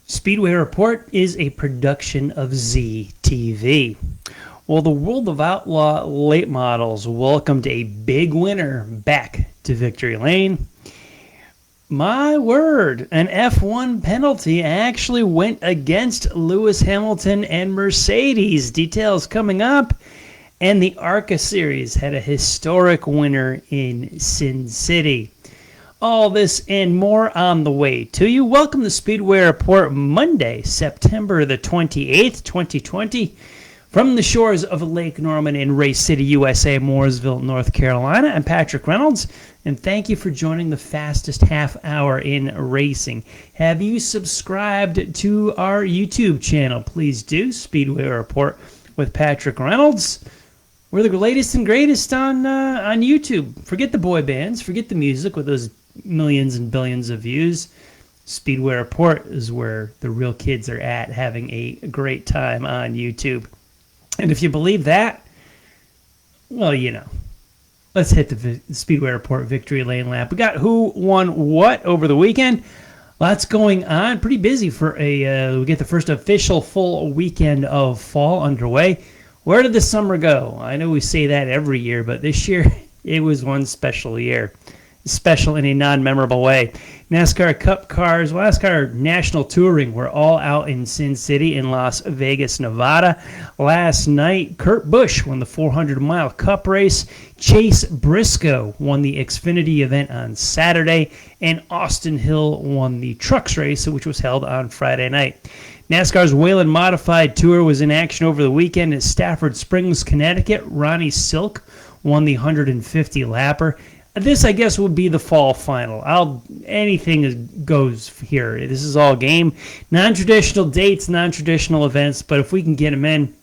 Speedway Report is a production of ZTV. Well, the World of Outlaw late models welcomed a big winner back to victory lane. My word, an F1 penalty actually went against Lewis Hamilton and Mercedes. Details coming up. And the ARCA Series had a historic winner in Sin City. All this and more on the way to you. Welcome to Speedway Report Monday, September the 28th, 2020. From the shores of Lake Norman in Race City, USA, Mooresville, North Carolina, I'm Patrick Reynolds, and thank you for joining the fastest half hour in racing. Have you subscribed to our YouTube channel? Please do. Speedway Report with Patrick Reynolds. We're the latest and greatest on YouTube. Forget the boy bands. Forget the music with those millions and billions of views. Speedway Report is where the real kids are at, having a great time on YouTube. And if you believe that, well, you know, let's hit the Speedway Report victory lane lap. We got who won what over the weekend. Lots going on. Pretty busy for we get the first official full weekend of fall underway. Where did the summer go? I know we say that every year, but this year it was one special year. Special in a non-memorable way. NASCAR Cup cars, NASCAR National Touring were all out in Sin City in Las Vegas, Nevada. Last night, Kurt Busch won the 400-mile Cup race. Chase Briscoe won the Xfinity event on Saturday. And Austin Hill won the Trucks race, which was held on Friday night. NASCAR's Whelen Modified Tour was in action over the weekend in Stafford Springs, Connecticut. Ronnie Silk won the 150-lapper. This, I guess, would be the fall final. Anything goes here. This is all game. Non-traditional dates, non-traditional events, but if we can get them in,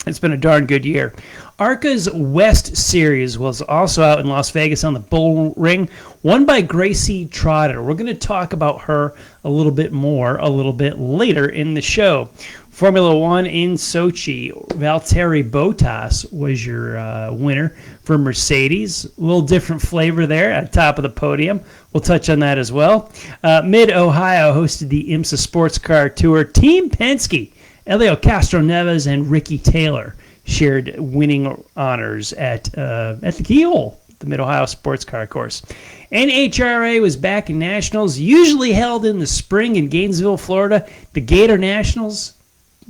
it's been a darn good year. ARCA's West Series was also out in Las Vegas on the Bull Ring, won by Gracie Trotter. We're going to talk about her a little bit more a little bit later in the show. Formula One in Sochi, Valtteri Bottas was your winner for Mercedes. A little different flavor there at the top of the podium. We'll touch on that as well. Mid-Ohio hosted the IMSA Sports Car Tour. Team Penske, Elio Castroneves and Ricky Taylor shared winning honors at the Keyhole, the Mid-Ohio Sports Car Course. NHRA was back in Nationals, usually held in the spring in Gainesville, Florida. The Gator Nationals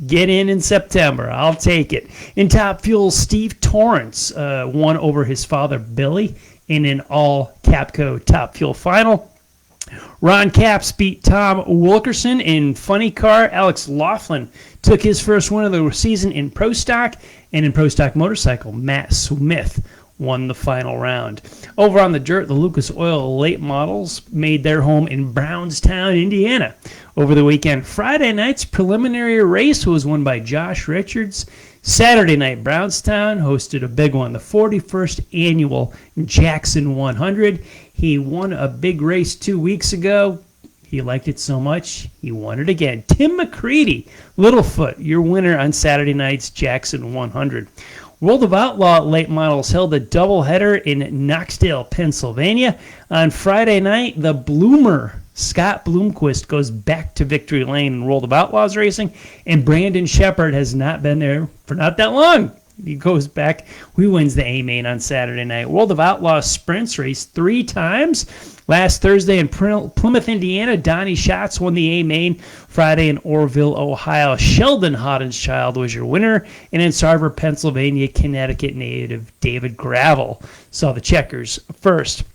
get in September. I'll take it. In Top Fuel, Steve Torrence won over his father, Billy, in an all-Capco Top Fuel final. Ron Capps beat Tom Wilkerson in Funny Car. Alex Laughlin took his first win of the season in Pro Stock. And in Pro Stock Motorcycle, Matt Smith won the final round. Over on the dirt, the Lucas Oil late models made their home in Brownstown, Indiana. Over the weekend, Friday night's preliminary race was won by Josh Richards. Saturday night, Brownstown hosted a big one, the 41st annual Jackson 100. He won a big race 2 weeks ago. He liked it so much, he won it again. Tim McCready, Littlefoot, your winner on Saturday night's Jackson 100. World of Outlaw late models held a doubleheader in Knoxdale, Pennsylvania. On Friday night, the Bloomer, Scott Bloomquist, goes back to victory lane in World of Outlaws racing, and Brandon Shepard has not been there for not that long. He goes back. He wins the A-Main on Saturday night. World of Outlaws sprints raced 3 times. Last Thursday in Plymouth, Indiana, Donnie Schatz won the A-Main. Friday in Orrville, Ohio, Sheldon Hodenschild was your winner. And in Sarver, Pennsylvania, Connecticut native David Gravel saw the checkers first.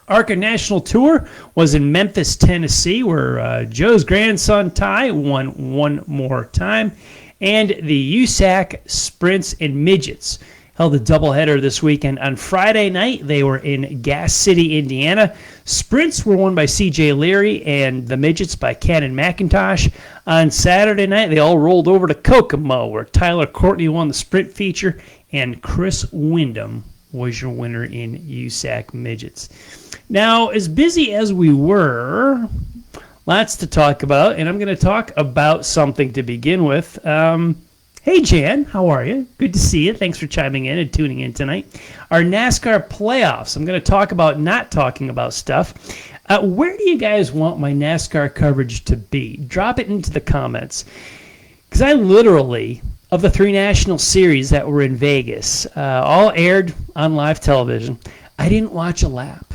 ARCA National Tour was in Memphis, Tennessee, where Joe's grandson Ty won one more time. And the USAC Sprints and Midgets held a doubleheader this weekend. On Friday night, they were in Gas City, Indiana. Sprints were won by C.J. Leary and the Midgets by Cannon McIntosh. On Saturday night, they all rolled over to Kokomo, where Tyler Courtney won the sprint feature, and Chris Wyndham was your winner in USAC Midgets. Now, as busy as we were, lots to talk about, and I'm going to talk about something to begin with. Hey, Jan, how are you? Good to see you. Thanks for chiming in and tuning in tonight. Our NASCAR playoffs. I'm going to talk about not talking about stuff. Where do you guys want my NASCAR coverage to be? Drop it into the comments. Because I literally, of the 3 national series that were in Vegas, all aired on live television, I didn't watch a lap.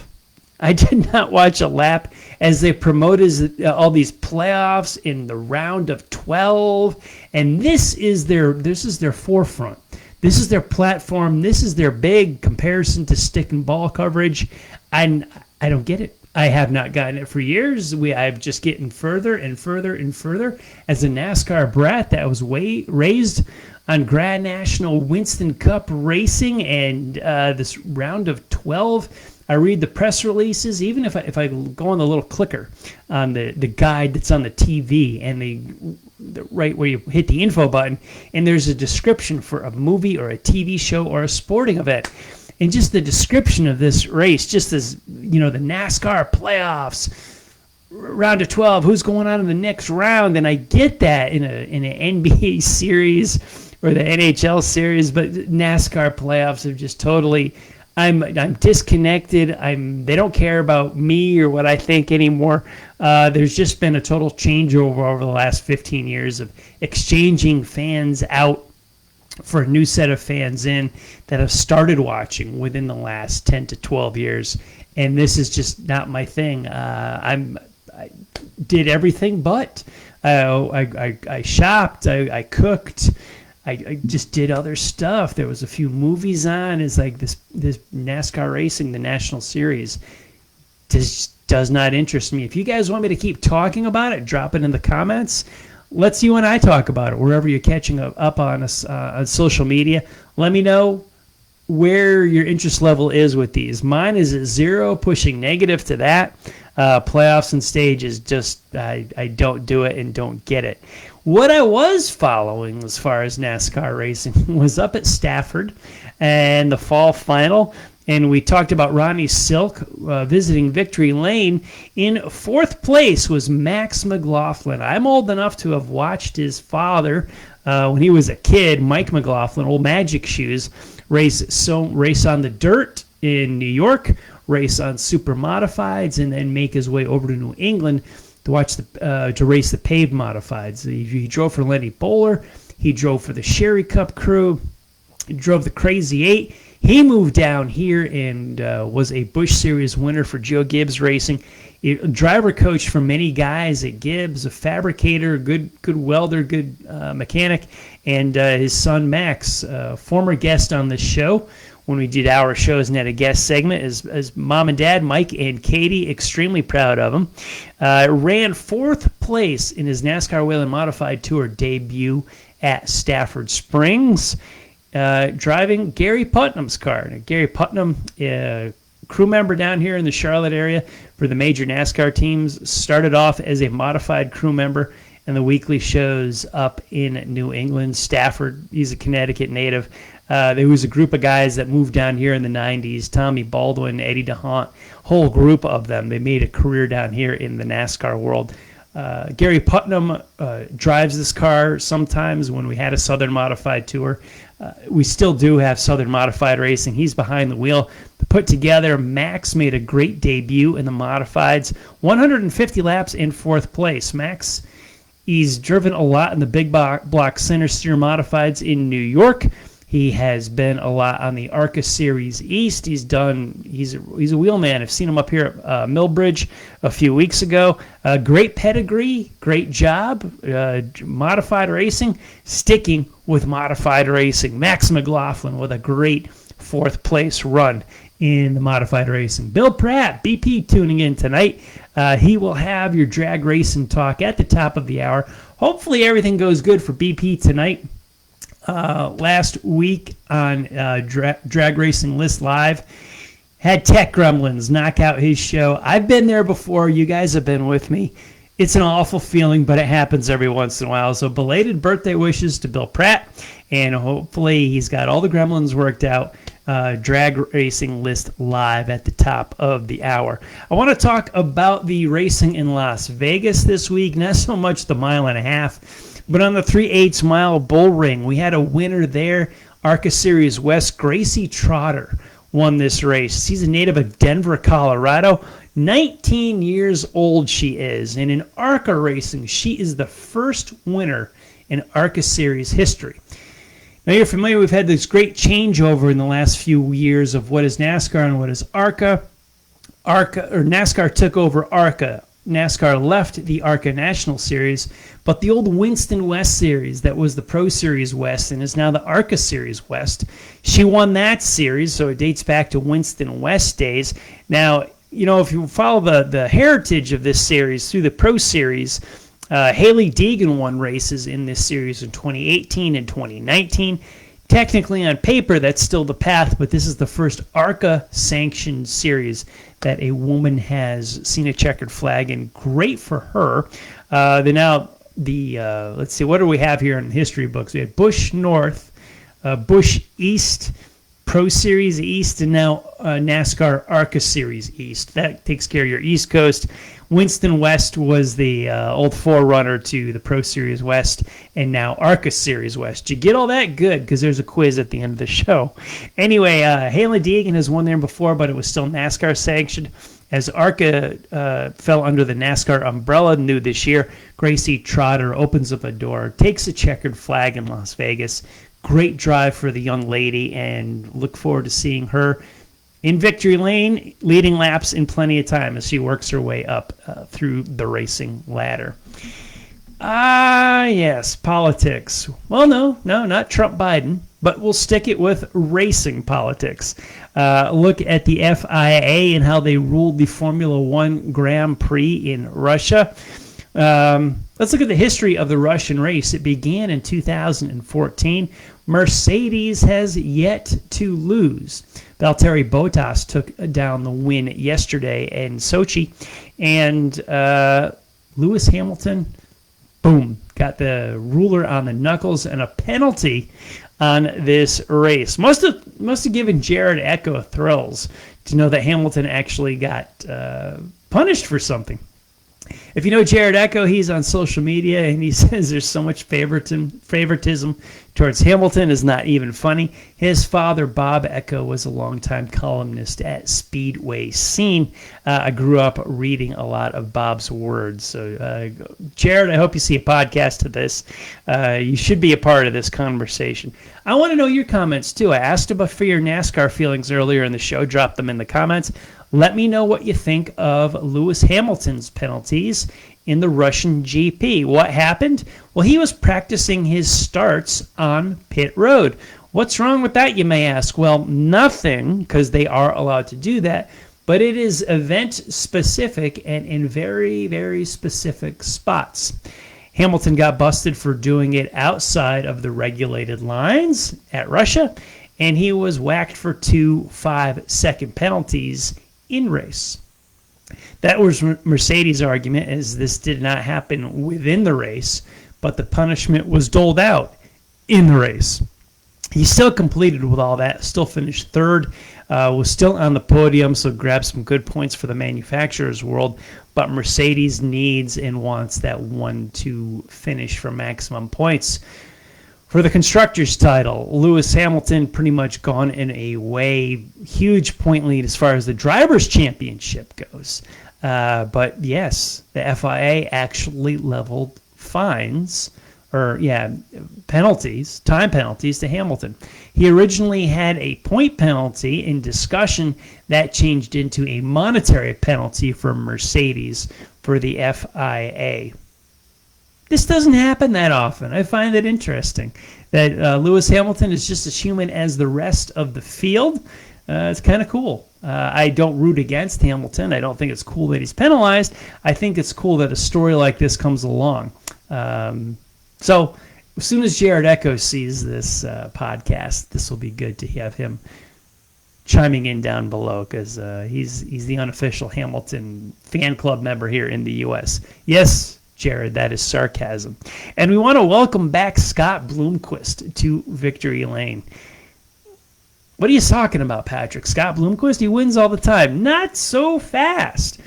I did not watch a lap as they promoted all these playoffs in the round of 12, and this is their forefront. This is their platform. This is their big comparison to stick and ball coverage. I don't get it. I have not gotten it for years. I've just getting further and further and further. As a NASCAR brat that was raised on Grand National Winston Cup racing and this round of 12, I read the press releases. Even if I go on the little clicker on the guide that's on the TV and the right where you hit the info button, and there's a description for a movie or a TV show or a sporting event. And just the description of this race, just as, the NASCAR playoffs, round of 12, who's going on in the next round, and I get that in an NBA series or the NHL series, but NASCAR playoffs are just totally, I'm disconnected. They don't care about me or what I think anymore. There's just been a total changeover over the last 15 years of exchanging fans out for a new set of fans in that have started watching within the last 10 to 12 years. And this is just not my thing. I did everything but I shopped, I cooked, I just did other stuff. There was a few movies on. It's like this NASCAR racing, the National Series, just does not interest me. If you guys want me to keep talking about it, drop it in the comments. Let's you and I talk about it wherever you're catching up on us on social media. Let me know where your interest level is with these. Mine is at 0, pushing negative to that. Playoffs and stages, just I don't do it and don't get it. What I was following as far as NASCAR racing was up at Stafford and the fall final. And we talked about Ronnie Silk visiting Victory Lane. In 4th place was Max McLaughlin. I'm old enough to have watched his father when he was a kid, Mike McLaughlin, old Magic Shoes, race on the dirt in New York, race on super modifieds, and then make his way over to New England to race the paved modifieds. He drove for Lenny Bowler. He drove for the Sherry Cup crew. He drove the Crazy 8. He moved down here and was a Busch Series winner for Joe Gibbs Racing. A driver coach for many guys at Gibbs, a fabricator, good welder, good mechanic, and his son Max, former guest on this show when we did our shows and had a guest segment, as mom and dad, Mike and Katie, extremely proud of him. Ran 4th place in his NASCAR Whelen Modified Tour debut at Stafford Springs. Driving Gary Putnam's car. Now, Gary Putnam, crew member down here in the Charlotte area for the major NASCAR teams, started off as a modified crew member in the weekly shows up in New England. Stafford, he's a Connecticut native. There was a group of guys that moved down here in the 90s, Tommy Baldwin, Eddie DeHaan, whole group of them. They made a career down here in the NASCAR world. Gary Putnam drives this car sometimes when we had a Southern Modified Tour. We still do have Southern Modified Racing. He's behind the wheel. Put together, Max made a great debut in the Modifieds. 150 laps in 4th place. Max, he's driven a lot in the big block center steer Modifieds in New York. He has been a lot on the ARCA Series East. He's a wheelman. I've seen him up here at Millbridge a few weeks ago. Great pedigree, great job. Modified racing, sticking with modified racing. Max McLaughlin with a great 4th place run in the modified racing. Bill Pratt, BP, tuning in tonight. He will have your drag racing talk at the top of the hour. Hopefully everything goes good for BP tonight. Last week on Drag Racing List Live, had Tech Gremlins knock out his show. I've been there before. You guys have been with me. It's an awful feeling, but it happens every once in a while. So belated birthday wishes to Bill Pratt, and hopefully he's got all the gremlins worked out. Drag Racing List Live at the top of the hour. I want to talk about the racing in Las Vegas this week, not so much the 1.5 miles, but on the 3/8 mile bull ring, we had a winner there. ARCA Series West, Gracie Trotter won this race. He's a native of Denver, Colorado. 19 years old she is, and in ARCA racing, she is the first winner in ARCA Series history. Now you're familiar, we've had this great changeover in the last few years of what is NASCAR and what is ARCA. NASCAR took over ARCA. NASCAR left the ARCA National Series, but the old Winston West Series that was the Pro Series West and is now the ARCA Series West, she won that series, so it dates back to Winston West days. Now, you know, if you follow the heritage of this series through the Pro Series, Hailie Deegan won races in this series in 2018 and 2019. Technically, on paper, that's still the path, but this is the first ARCA-sanctioned series that a woman has seen a checkered flag, and great for her. Let's see, what do we have here in history books? We had Busch North, Busch East, Pro Series East, and now NASCAR ARCA Series East. That takes care of your East Coast. Winston West was the old forerunner to the Pro Series West, and now ARCA Series West. Did you get all that? Good, because there's a quiz at the end of the show. Anyway, Hailie Deegan has won there before, but it was still NASCAR sanctioned. As ARCA fell under the NASCAR umbrella new this year, Gracie Trotter opens up a door, takes a checkered flag in Las Vegas. Great drive for the young lady, and look forward to seeing her in victory lane, leading laps in plenty of time as she works her way up through the racing ladder. Yes, politics. Well, no, not Trump-Biden, but we'll stick it with racing politics. Look at the FIA and how they ruled the Formula One Grand Prix in Russia. Let's look at the history of the Russian race. It began in 2014. Mercedes has yet to lose. Valtteri Bottas took down the win yesterday in Sochi. And Lewis Hamilton, boom, got the ruler on the knuckles and a penalty on this race. Must have given Jared Echo thrills to know that Hamilton actually got punished for something. If you know Jared Echo, he's on social media, and he says there's so much favoritism towards Hamilton is not even funny. His father, Bob Echo, was a longtime columnist at Speedway Scene. I grew up reading a lot of Bob's words. So, Jared, I hope you see a podcast to this. You should be a part of this conversation. I want to know your comments, too. I asked about for your NASCAR feelings earlier in the show. Drop them in the comments. Let me know what you think of Lewis Hamilton's penalties in the Russian GP. What happened? Well, he was practicing his starts on pit road. What's wrong with that, you may ask? Well, nothing, because they are allowed to do that, but it is event-specific and in very, very specific spots. Hamilton got busted for doing it outside of the regulated lines at Russia, and he was whacked for 2 5-second penalties in race. That was Mercedes' argument, as this did not happen within the race, but the punishment was doled out in the race. He still completed with all that, still finished third, was still on the podium, so grabbed some good points for the manufacturer's world, but Mercedes needs and wants that 1-2 finish for maximum points. For the Constructors' title, Lewis Hamilton pretty much gone in a way, huge point lead as far as the Drivers' Championship goes. But yes, the FIA actually leveled penalties, time penalties to Hamilton. He originally had a point penalty in discussion that changed into a monetary penalty for Mercedes for the FIA. This doesn't happen that often. I find it interesting that Lewis Hamilton is just as human as the rest of the field. It's kind of cool. I don't root against Hamilton. I don't think it's cool that he's penalized. I think it's cool that a story like this comes along. So as soon as Jared Echo sees this podcast, this will be good to have him chiming in down below, because he's the unofficial Hamilton fan club member here in the U.S. Yes, Jared, that is sarcasm. And we want to welcome back Scott Bloomquist to Victory Lane. What are you talking about, Patrick? Scott Bloomquist, he wins all the time. Not so fast.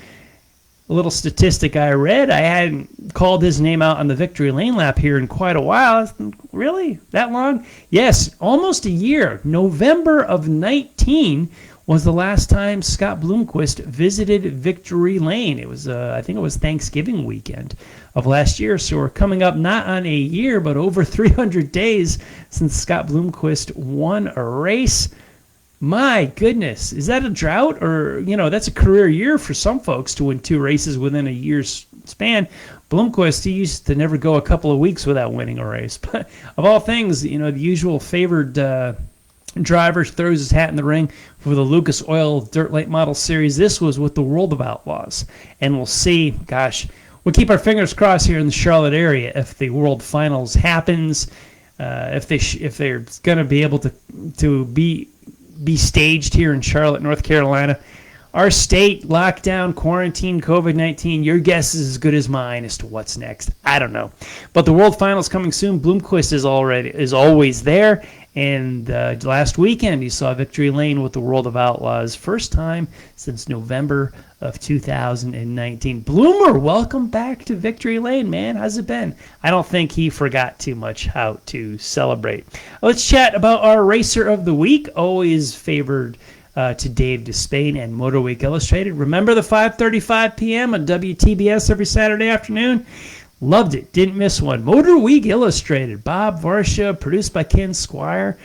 A little statistic I read, I hadn't called his name out on the Victory Lane lap here in quite a while. Really? That long? Yes, almost a year. November of 19 was the last time Scott Bloomquist visited Victory Lane. It was, I think it was Thanksgiving weekend of last year. So we're coming up not on a year, but over 300 days since Scott Bloomquist won a race. My goodness, is that a drought? Or, that's a career year for some folks to win 2 races within a year's span. Bloomquist, he used to never go a couple of weeks without winning a race. But of all things, the usual favored driver throws his hat in the ring for the Lucas Oil Dirt Late Model Series. This was with the World of Outlaws. And we'll see, we'll keep our fingers crossed here in the Charlotte area if the World Finals happens, if they're going to be able to be staged here in Charlotte, North Carolina. Our state, lockdown, quarantine, COVID-19, your guess is as good as mine as to what's next. I don't know. But the World Finals coming soon. Bloomquist is always there. And last weekend, you saw Victory Lane with the World of Outlaws. First time since November of 2019. Bloomer, welcome back to Victory Lane, man. How's it been? I don't think he forgot too much how to celebrate. Let's chat about our Racer of the Week, always favored to Dave Despain and Motor Week Illustrated. Remember the 5:35 p.m. on WTBS every Saturday afternoon? Loved it. Didn't miss one. Motor Week Illustrated. Bob Varsha, produced by Ken Squire,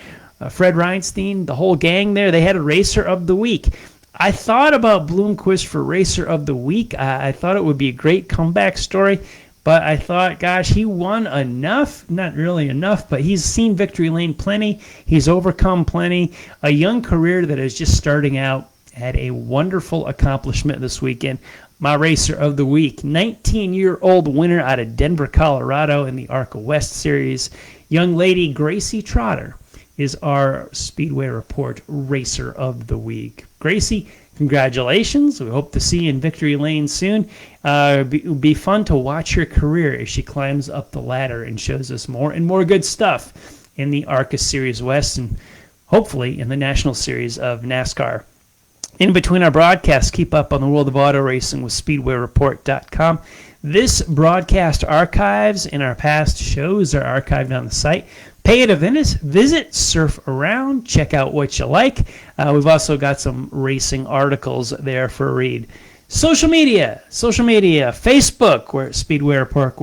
Fred Reinstein, the whole gang there. They had a Racer of the Week. I thought about Bloomquist for Racer of the Week. I thought it would be a great comeback story, but I thought, gosh, he won enough. Not really enough, but he's seen Victory Lane plenty. He's overcome plenty. A young career that is just starting out. Had a wonderful accomplishment this weekend. My Racer of the Week, 19-year-old winner out of Denver, Colorado in the ARCA West Series. Young lady Gracie Trotter is our Speedway Report Racer of the Week. Gracie, congratulations. We hope to see you in Victory Lane soon. It will be fun to watch her career as she climbs up the ladder and shows us more and more good stuff in the ARCA Series West and hopefully in the National Series of NASCAR. In between our broadcasts, keep up on the world of auto racing with SpeedwayReport.com. This broadcast archives and our past shows are archived on the site. Pay it a visit, surf around, check out what you like. We've also got some racing articles there for a read. Social media, Facebook, we're at Speedway Report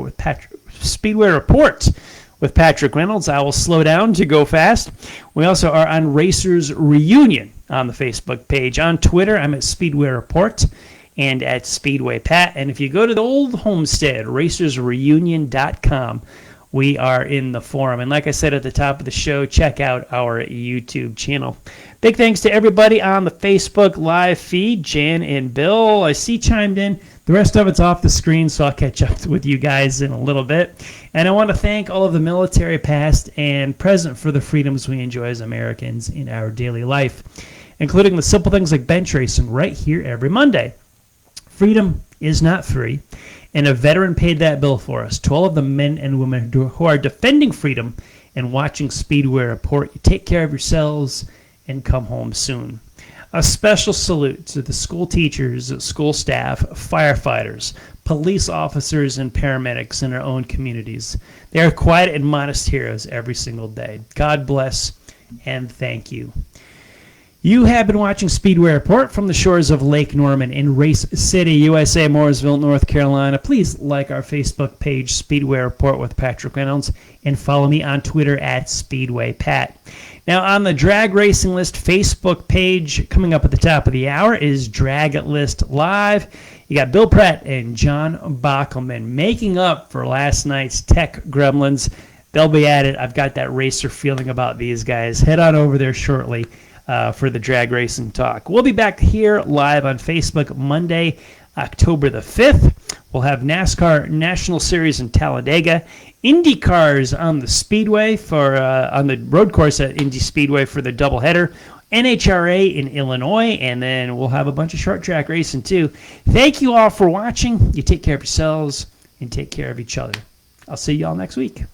with Patrick Reynolds. I will slow down to go fast. We also are on Racers Reunion on the Facebook page. On Twitter, I'm at Speedway Report and at Speedway Pat. And if you go to the old homestead, racersreunion.com, we are in the forum. And like I said at the top of the show, check out our YouTube channel. Big thanks to everybody on the Facebook live feed. Jan and Bill, I see chimed in. The rest of it's off the screen, so I'll catch up with you guys in a little bit. And I want to thank all of the military past and present for the freedoms we enjoy as Americans in our daily life, including the simple things like bench racing right here every Monday. Freedom is not free, and a veteran paid that bill for us. To all of the men and women who are defending freedom and watching Speedway Report, you take care of yourselves and come home soon. A special salute to the school teachers, school staff, firefighters, police officers, and paramedics in our own communities. They are quiet and modest heroes every single day. God bless and thank you. You have been watching Speedway Report from the shores of Lake Norman in Race City, USA, Mooresville, North Carolina. Please like our Facebook page, Speedway Report with Patrick Reynolds, and follow me on Twitter at Speedway Pat. Now, on the Drag Racing List Facebook page, coming up at the top of the hour is Drag List Live. You got Bill Pratt and John Bockelman making up for last night's Tech Gremlins. They'll be at it. I've got that racer feeling about these guys. Head on over there shortly for the Drag Racing Talk. We'll be back here live on Facebook Monday, October the 5th. We'll have NASCAR National Series in Talladega, Indy cars on the Speedway on the road course at Indy Speedway for the doubleheader, NHRA in Illinois, and then we'll have a bunch of short track racing too. Thank you all for watching. You take care of yourselves and take care of each other. I'll see you all next week.